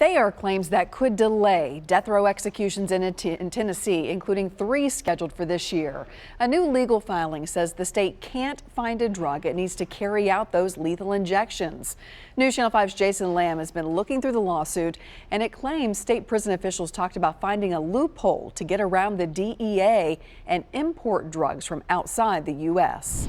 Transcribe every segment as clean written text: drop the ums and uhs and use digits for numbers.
They are claims that could delay death row executions in Tennessee, including 3 scheduled for this year. A new legal filing says the state can't find a drug it needs to carry out those lethal injections. News Channel 5's Jason Lamb has been looking through the lawsuit, and it claims state prison officials talked about finding a loophole to get around the DEA and import drugs from outside the U.S.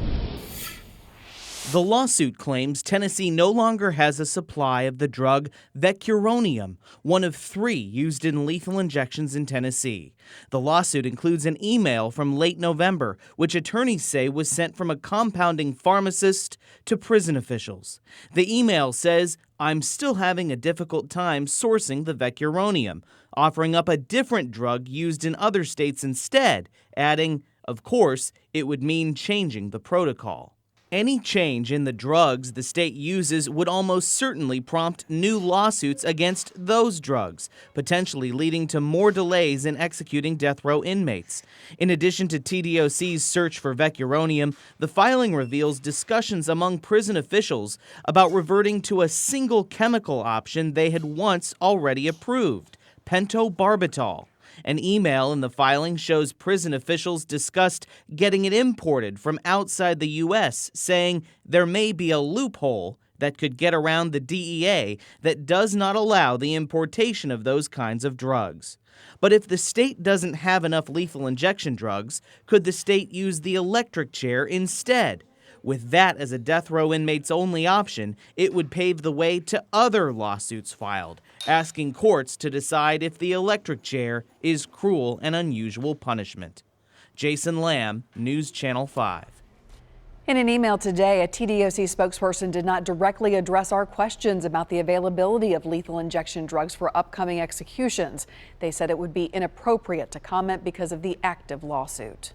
The lawsuit claims Tennessee no longer has a supply of the drug vecuronium, one of 3 used in lethal injections in Tennessee. The lawsuit includes an email from late November, which attorneys say was sent from a compounding pharmacist to prison officials. The email says, "I'm still having a difficult time sourcing the vecuronium," offering up a different drug used in other states instead, adding, "Of course, it would mean changing the protocol." Any change in the drugs the state uses would almost certainly prompt new lawsuits against those drugs, potentially leading to more delays in executing death row inmates. In addition to TDOC's search for vecuronium, the filing reveals discussions among prison officials about reverting to a single chemical option they had once already approved, pentobarbital. An email in the filing shows prison officials discussed getting it imported from outside the U.S., saying there may be a loophole that could get around the DEA that does not allow the importation of those kinds of drugs. But if the state doesn't have enough lethal injection drugs, could the state use the electric chair instead? With that as a death row inmate's only option, it would pave the way to other lawsuits filed, asking courts to decide if the electric chair is cruel and unusual punishment. Jason Lamb, News Channel 5. In an email today, a TDOC spokesperson did not directly address our questions about the availability of lethal injection drugs for upcoming executions. They said it would be inappropriate to comment because of the active lawsuit.